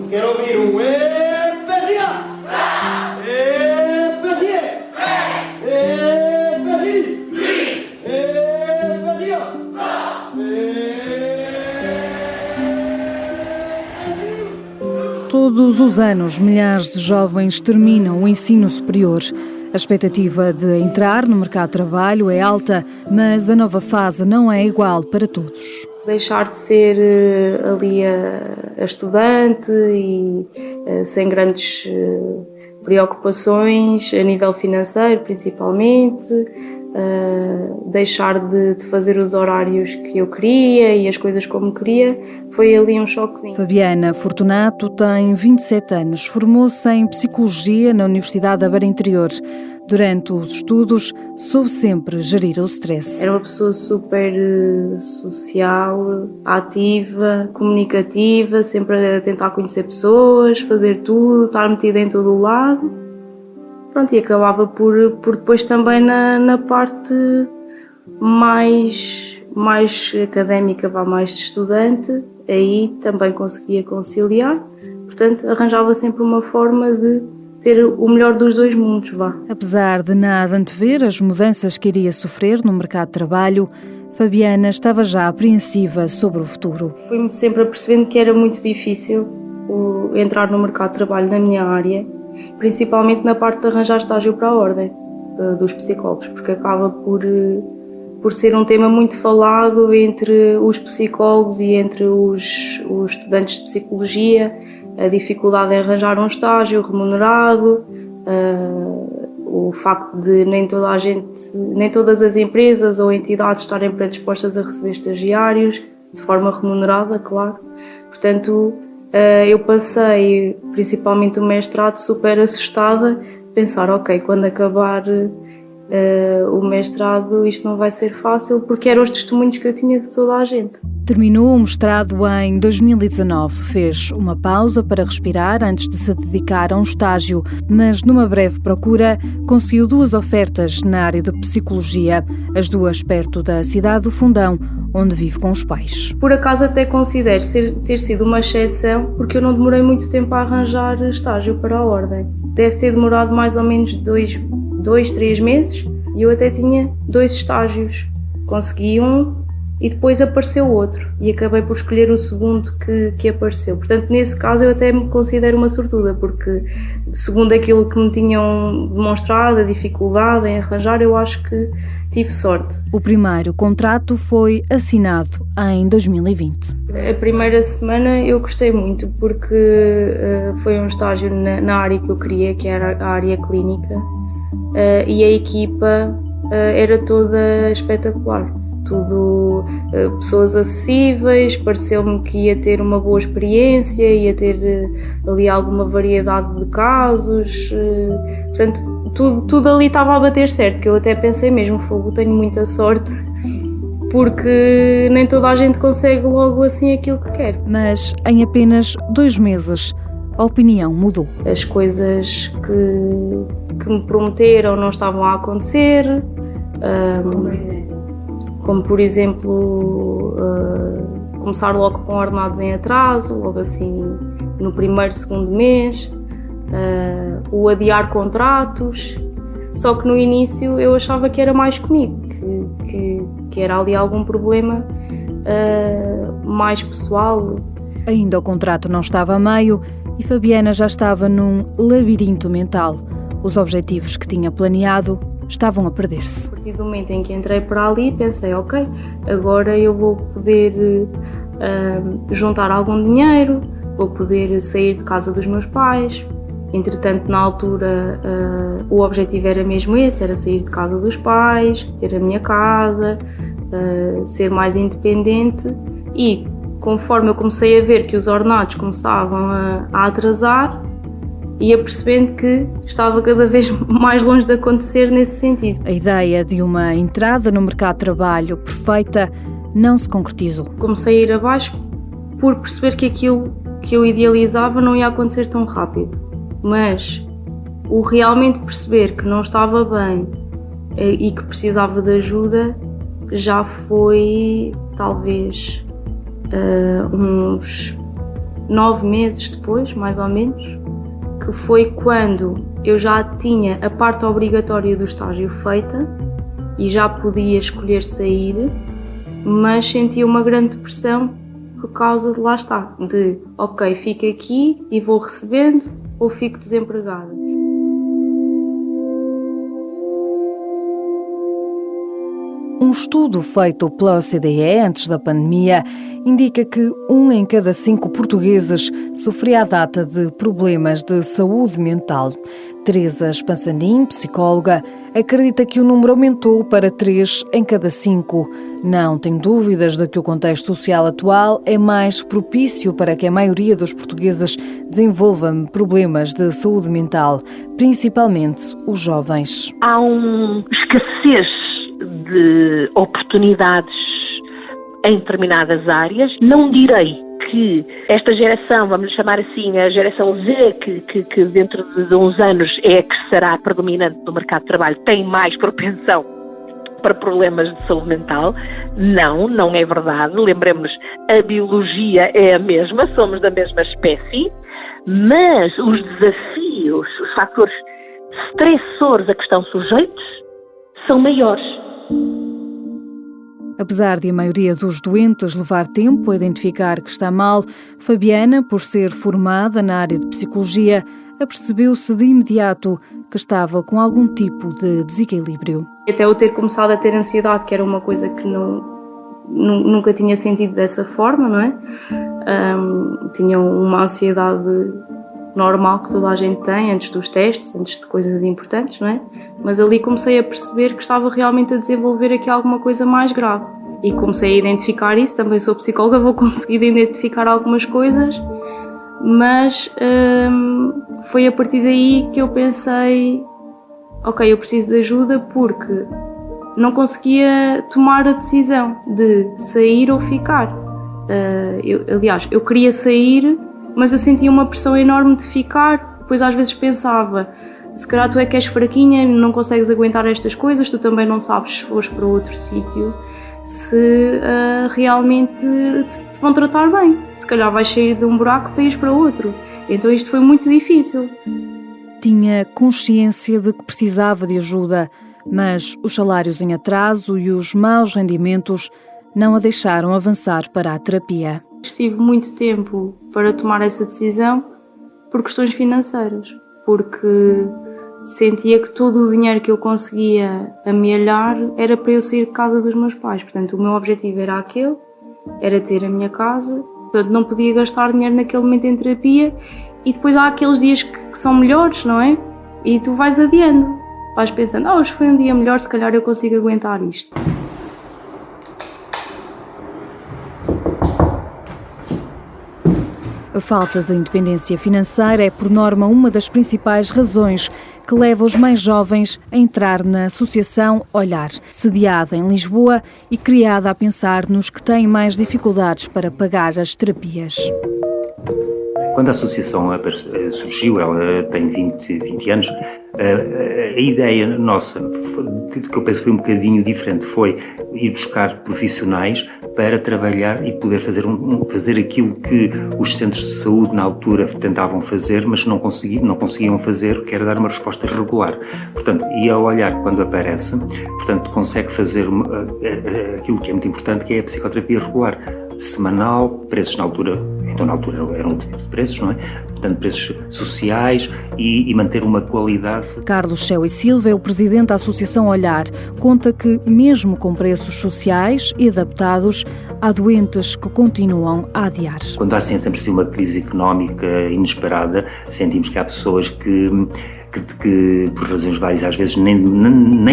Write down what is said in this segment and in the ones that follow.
Quero ouvir um especial. Especial. Todos os anos, milhares de jovens terminam o ensino superior. A expectativa de entrar no mercado de trabalho é alta, mas a nova fase não é igual para todos. Deixar de ser ali a estudante e sem grandes preocupações a nível financeiro, principalmente. Deixar de fazer os horários que eu queria e as coisas como queria, foi ali um choquezinho. Fabiana Fortunato tem 27 anos, formou-se em Psicologia na Universidade da Beira Interior. Durante os estudos, soube sempre gerir o stress. Era uma pessoa super social, ativa, comunicativa, sempre a tentar conhecer pessoas, fazer tudo, estar metida em todo o lado. Pronto, e acabava por depois também na parte mais académica, mais de estudante, aí também conseguia conciliar. Portanto, arranjava sempre uma forma de ter o melhor dos dois mundos. Apesar de nada antever as mudanças que iria sofrer no mercado de trabalho, Fabiana estava já apreensiva sobre o futuro. Fui-me sempre apercebendo que era muito difícil entrar no mercado de trabalho na minha área, principalmente na parte de arranjar estágio para a ordem dos psicólogos, porque acaba por ser um tema muito falado entre os psicólogos e entre os estudantes de psicologia, a dificuldade em arranjar um estágio remunerado, o facto de nem todas as empresas ou entidades estarem predispostas a receber estagiários de forma remunerada, claro. Portanto, eu passei, principalmente o mestrado, super assustada, pensar, ok, quando acabar o mestrado isto não vai ser fácil, porque eram os testemunhos que eu tinha de toda a gente. Terminou o mestrado em 2019, fez uma pausa para respirar antes de se dedicar a um estágio, mas numa breve procura conseguiu 2 ofertas na área de psicologia, as 2 perto da cidade do Fundão, onde vive com os pais. Por acaso até considero ter sido uma exceção, porque eu não demorei muito tempo a arranjar estágio para a ordem. Deve ter demorado mais ou menos 2-3 meses e eu até tinha 2 estágios. Consegui um e depois apareceu outro e acabei por escolher o segundo que apareceu. Portanto, nesse caso eu até me considero uma sortuda, porque segundo aquilo que me tinham demonstrado, a dificuldade em arranjar, eu acho que tive sorte. O primeiro contrato foi assinado em 2020. A primeira semana eu gostei muito, porque foi um estágio na área que eu queria, que era a área clínica, e a equipa era toda espetacular. Tudo pessoas acessíveis, pareceu-me que ia ter uma boa experiência, ia ter ali alguma variedade de casos, portanto tudo ali estava a bater certo, que eu até pensei mesmo, tenho muita sorte, porque nem toda a gente consegue logo assim aquilo que quer. Mas em apenas 2 meses a opinião mudou. As coisas que me prometeram não estavam a acontecer, como por exemplo começar logo com ordenados em atraso, logo assim no primeiro, segundo mês, o adiar contratos, só que no início eu achava que era mais comigo, que era ali algum problema mais pessoal. Ainda o contrato não estava a meio e Fabiana já estava num labirinto mental. Os objetivos que tinha planeado estavam a perder-se. A partir do momento em que entrei para ali, pensei, ok, agora eu vou poder juntar algum dinheiro, vou poder sair de casa dos meus pais. Entretanto, na altura, o objetivo era mesmo esse, era sair de casa dos pais, ter a minha casa, ser mais independente, e conforme eu comecei a ver que os ordenados começavam a atrasar, ia percebendo que estava cada vez mais longe de acontecer nesse sentido. A ideia de uma entrada no mercado de trabalho perfeita não se concretizou. Comecei a ir abaixo por perceber que aquilo que eu idealizava não ia acontecer tão rápido. Mas o realmente perceber que não estava bem e que precisava de ajuda já foi talvez uns 9 meses depois, mais ou menos, que foi quando eu já tinha a parte obrigatória do estágio feita e já podia escolher sair, mas sentia uma grande pressão por causa de, lá está, de ok, fico aqui e vou recebendo ou fico desempregada. Um estudo feito pela OCDE antes da pandemia indica que 1 em cada 5 portugueses sofria à data de problemas de saúde mental. Teresa Spansanin, psicóloga, acredita que o número aumentou para 3 em cada 5. Não tem dúvidas de que o contexto social atual é mais propício para que a maioria dos portugueses desenvolva problemas de saúde mental, principalmente os jovens. Há uma escassez de oportunidades em determinadas áreas. Não direi que esta geração, vamos chamar assim, a geração Z, que dentro de uns anos é a que será predominante no mercado de trabalho, tem mais propensão para problemas de saúde mental. Não é verdade. Lembremos-nos, a biologia é a mesma, somos da mesma espécie, mas os desafios, os fatores estressores a que estão sujeitos são maiores. Apesar de a maioria dos doentes levar tempo a identificar que está mal, Fabiana, por ser formada na área de psicologia, apercebeu-se de imediato que estava com algum tipo de desequilíbrio. Até eu ter começado a ter ansiedade, que era uma coisa que nunca tinha sentido dessa forma, não é? Tinha uma ansiedade normal que toda a gente tem antes dos testes, antes de coisas importantes, não é? Mas ali comecei a perceber que estava realmente a desenvolver aqui alguma coisa mais grave. E comecei a identificar isso, também sou psicóloga, vou conseguir identificar algumas coisas, mas foi a partir daí que eu pensei, ok, eu preciso de ajuda porque não conseguia tomar a decisão de sair ou ficar. Aliás, eu queria sair, mas eu sentia uma pressão enorme de ficar. Depois às vezes pensava, se calhar tu é que és fraquinha, não consegues aguentar estas coisas, tu também não sabes se fores para outro sítio, se realmente te vão tratar bem. Se calhar vais sair de um buraco para ir para outro. Então isto foi muito difícil. Tinha consciência de que precisava de ajuda, mas os salários em atraso e os maus rendimentos não a deixaram avançar para a terapia. Estive muito tempo para tomar essa decisão por questões financeiras, porque sentia que todo o dinheiro que eu conseguia amealhar era para eu sair de casa dos meus pais. Portanto, o meu objetivo era aquele, era ter a minha casa, portanto não podia gastar dinheiro naquele momento em terapia. E depois há aqueles dias que são melhores, não é? E tu vais adiando, vais pensando, hoje foi um dia melhor, se calhar eu consigo aguentar isto. A falta de independência financeira é, por norma, uma das principais razões que leva os mais jovens a entrar na Associação Olhar, sediada em Lisboa e criada a pensar nos que têm mais dificuldades para pagar as terapias. Quando a associação surgiu, ela tem 20 anos, a ideia nossa, que eu penso foi um bocadinho diferente, foi ir buscar profissionais para trabalhar e poder fazer aquilo que os centros de saúde na altura tentavam fazer, mas não conseguiam fazer, que era dar uma resposta regular. Portanto, e ao Olhar, quando aparece, portanto, consegue fazer aquilo que é muito importante, que é a psicoterapia regular, semanal, preços na altura eram um tipo de preços, não é? Portanto, preços sociais e manter uma qualidade. Carlos Céu e Silva é o presidente da Associação Olhar. Conta que, mesmo com preços sociais e adaptados, há doentes que continuam a adiar. Quando há sempre assim uma crise económica inesperada, sentimos que há pessoas que por razões várias, às vezes nem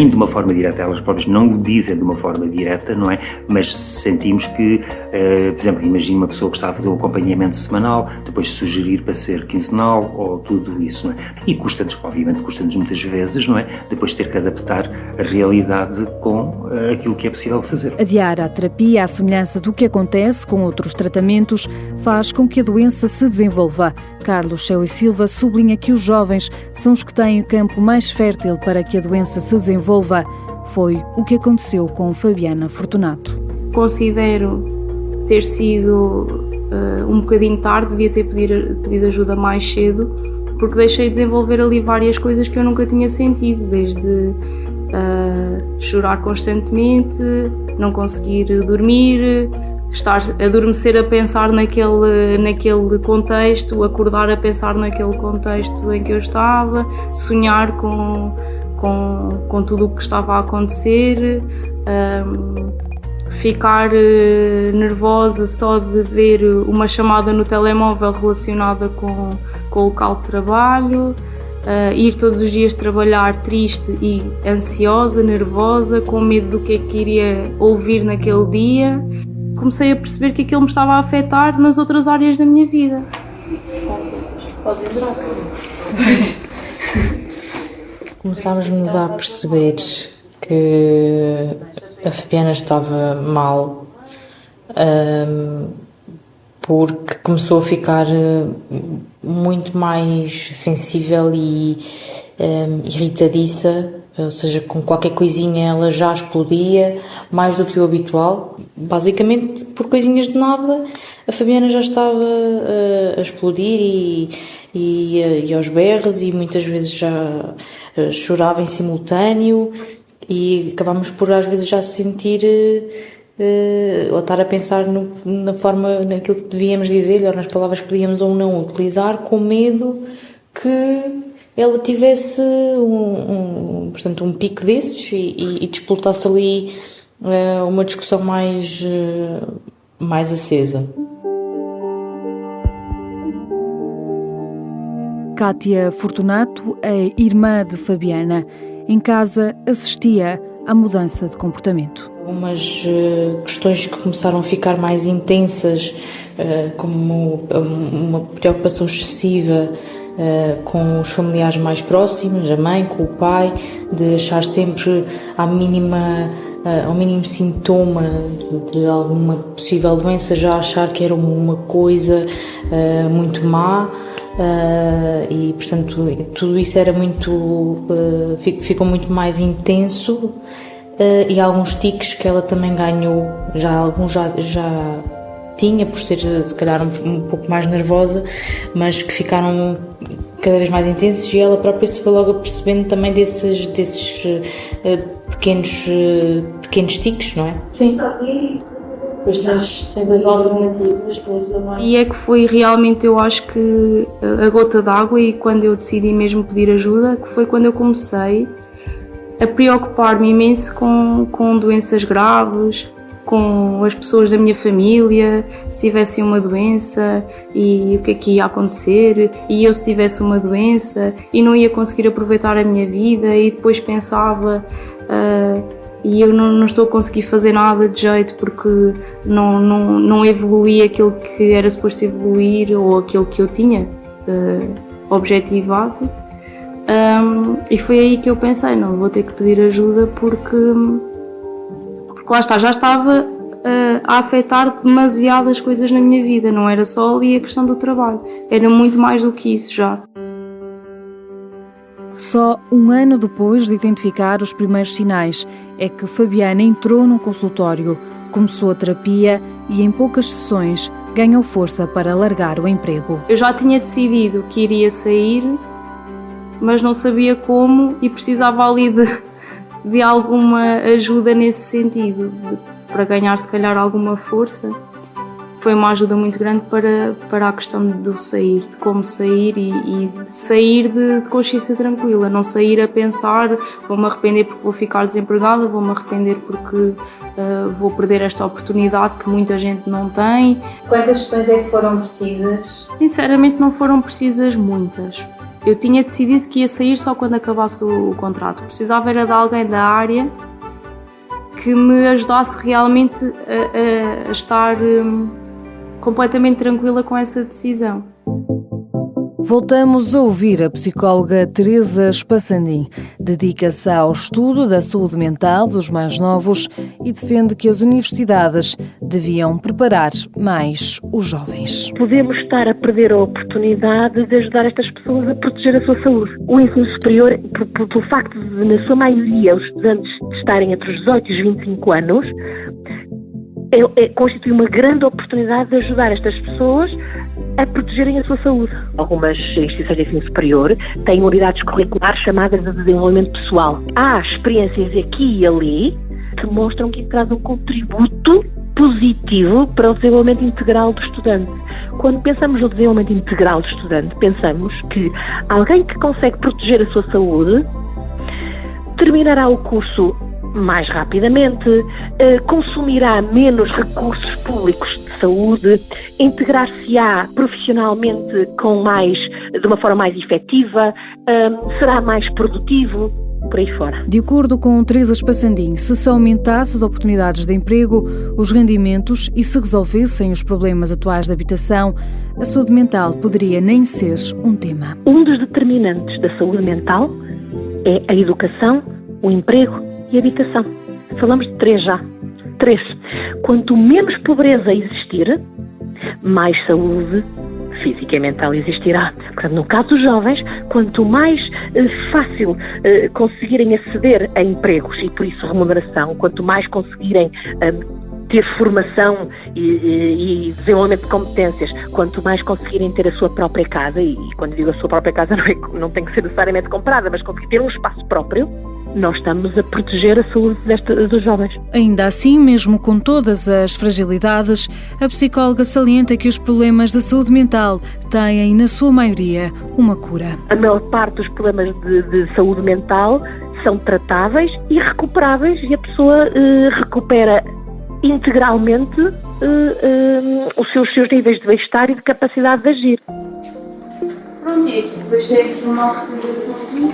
de uma forma direta, elas próprias não o dizem de uma forma direta, não é? Mas sentimos que, por exemplo, imagina uma pessoa que está a fazer um acompanhamento semanal, depois sugerir para ser quinzenal ou tudo isso, não é? E obviamente custa-nos muitas vezes, não é? Depois ter que adaptar a realidade com aquilo que é possível fazer. Adiar a terapia, à semelhança do que acontece com outros tratamentos, faz com que a doença se desenvolva. Carlos Céu e Silva sublinha que os jovens são os que têm o campo mais fértil para que a doença se desenvolva. Foi o que aconteceu com Fabiana Fortunato. Considero ter sido um bocadinho tarde, devia ter pedido ajuda mais cedo, porque deixei de desenvolver ali várias coisas que eu nunca tinha sentido, desde chorar constantemente, não conseguir dormir, estar a adormecer a pensar naquele contexto, acordar a pensar naquele contexto em que eu estava, sonhar com tudo o que estava a acontecer, ficar nervosa só de ver uma chamada no telemóvel relacionada com o local de trabalho, ir todos os dias trabalhar triste e ansiosa, nervosa, com medo do que é que iria ouvir naquele dia. Comecei a perceber que aquilo me estava a afetar nas outras áreas da minha vida. Começámos a perceber que a Fabiana estava mal, porque começou a ficar muito mais sensível e irritadiça, ou seja, com qualquer coisinha ela já explodia, mais do que o habitual. Basicamente, por coisinhas de nada, a Fabiana já estava a explodir e aos berros, e muitas vezes já chorava em simultâneo, e acabámos por às vezes já sentir ou estar a pensar naquilo que devíamos dizer, ou nas palavras que podíamos ou não utilizar, com medo que ela tivesse portanto, um pico desses e disputasse ali uma discussão mais acesa. Cátia Fortunato, a irmã de Fabiana, em casa assistia à mudança de comportamento. Algumas questões que começaram a ficar mais intensas, como uma preocupação excessiva com os familiares mais próximos, a mãe, com o pai, de achar sempre ao mínimo sintoma de alguma possível doença, já achar que era uma coisa muito má. E portanto tudo isso era ficou muito mais intenso, e alguns tiques que ela também ganhou, alguns já tinha, por ser se calhar um pouco mais nervosa, mas que ficaram cada vez mais intensos, e ela própria se foi logo percebendo também desses pequenos tiques, não é? Sim. Depois tens as alternativas, tens a mais. E é que foi realmente, eu acho que a gota d'água, e quando eu decidi mesmo pedir ajuda, que foi quando eu comecei a preocupar-me imenso com doenças graves, com as pessoas da minha família, se tivessem uma doença e o que é que ia acontecer, e eu se tivesse uma doença e não ia conseguir aproveitar a minha vida, e depois pensava... e eu não estou a conseguir fazer nada de jeito porque não evoluí aquilo que era suposto evoluir, ou aquilo que eu tinha objetivado. E foi aí que eu pensei, não, vou ter que pedir ajuda porque lá está, já estava a afetar demasiadas coisas na minha vida, não era só ali a questão do trabalho, era muito mais do que isso já. Só um ano depois de identificar os primeiros sinais é que Fabiana entrou num consultório, começou a terapia e em poucas sessões ganhou força para largar o emprego. Eu já tinha decidido que iria sair, mas não sabia como, e precisava ali de alguma ajuda nesse sentido, para ganhar se calhar alguma força. Foi uma ajuda muito grande para a questão do sair, de como sair e de sair de consciência tranquila, não sair a pensar vou-me arrepender porque vou ficar desempregada, vou-me arrepender porque vou perder esta oportunidade que muita gente não tem. Quantas sessões é que foram precisas? Sinceramente não foram precisas muitas. Eu tinha decidido que ia sair só quando acabasse o contrato. Precisava era de alguém da área que me ajudasse realmente a estar completamente tranquila com essa decisão. Voltamos a ouvir a psicóloga Teresa Spassandim. Dedica-se ao estudo da saúde mental dos mais novos e defende que as universidades deviam preparar mais os jovens. Podemos estar a perder a oportunidade de ajudar estas pessoas a proteger a sua saúde. O ensino superior, pelo facto de, na sua maioria, os estudantes estarem entre os 18 e os 25 anos, constitui uma grande oportunidade de ajudar estas pessoas a protegerem a sua saúde. Algumas instituições de ensino superior têm unidades curriculares chamadas de desenvolvimento pessoal. Há experiências aqui e ali que mostram que traz um contributo positivo para o desenvolvimento integral do estudante. Quando pensamos no desenvolvimento integral do estudante, pensamos que alguém que consegue proteger a sua saúde terminará o curso mais rapidamente, consumirá menos recursos públicos de saúde, integrar-se-á profissionalmente de uma forma mais efetiva, será mais produtivo, por aí fora. De acordo com Teresa Spassandim, se aumentasse as oportunidades de emprego, os rendimentos e se resolvessem os problemas atuais de habitação, a saúde mental poderia nem ser um tema. Um dos determinantes da saúde mental é a educação, o emprego e a habitação. Falamos de 3 já. 3. Quanto menos pobreza existir, mais saúde física e mental existirá. Portanto, no caso dos jovens, quanto mais fácil conseguirem aceder a empregos e, por isso, remuneração, quanto mais conseguirem ter formação e desenvolvimento de competências, quanto mais conseguirem ter a sua própria casa, e quando digo a sua própria casa não tem que ser necessariamente comprada, mas conseguir ter um espaço próprio, nós estamos a proteger a saúde dos jovens. Ainda assim, mesmo com todas as fragilidades, a psicóloga salienta que os problemas da saúde mental têm, na sua maioria, uma cura. A maior parte dos problemas de saúde mental são tratáveis e recuperáveis, e a pessoa recupera integralmente os seus níveis de bem-estar e de capacidade de agir. Pronto, e aqui depois tem aqui uma recomendaçãozinha.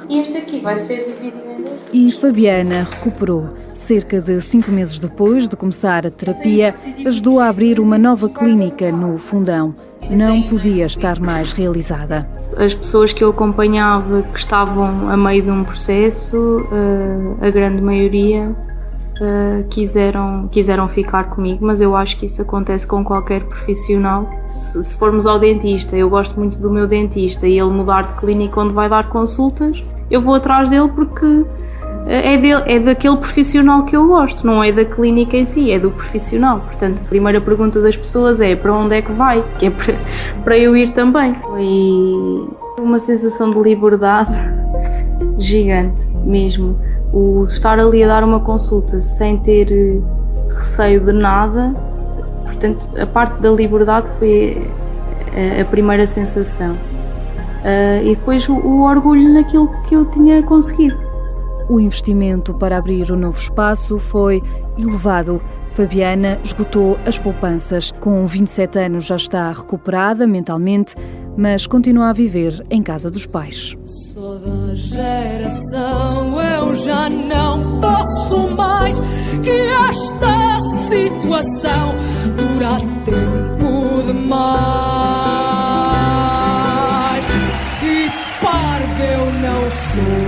E este aqui vai ser dividido em 2. E Fabiana recuperou. Cerca de 5 meses depois de começar a terapia, ajudou a abrir uma nova clínica no Fundão. Não podia estar mais realizada. As pessoas que eu acompanhava que estavam a meio de um processo, a grande maioria quiseram ficar comigo, mas eu acho que isso acontece com qualquer profissional. Se formos ao dentista, eu gosto muito do meu dentista e ele mudar de clínica onde vai dar consultas, eu vou atrás dele porque é daquele profissional que eu gosto, não é da clínica em si, é do profissional. Portanto, a primeira pergunta das pessoas é para onde é que vai, que é para eu ir também. Foi uma sensação de liberdade gigante mesmo. O estar ali a dar uma consulta sem ter receio de nada, portanto, a parte da liberdade foi a primeira sensação. E depois o orgulho naquilo que eu tinha conseguido. O investimento para abrir o novo espaço foi elevado. Fabiana esgotou as poupanças. Com 27 anos já está recuperada mentalmente, mas continua a viver em casa dos pais. Sou da geração, eu já não posso mais que esta situação dura tempo demais. E parvo eu não sou.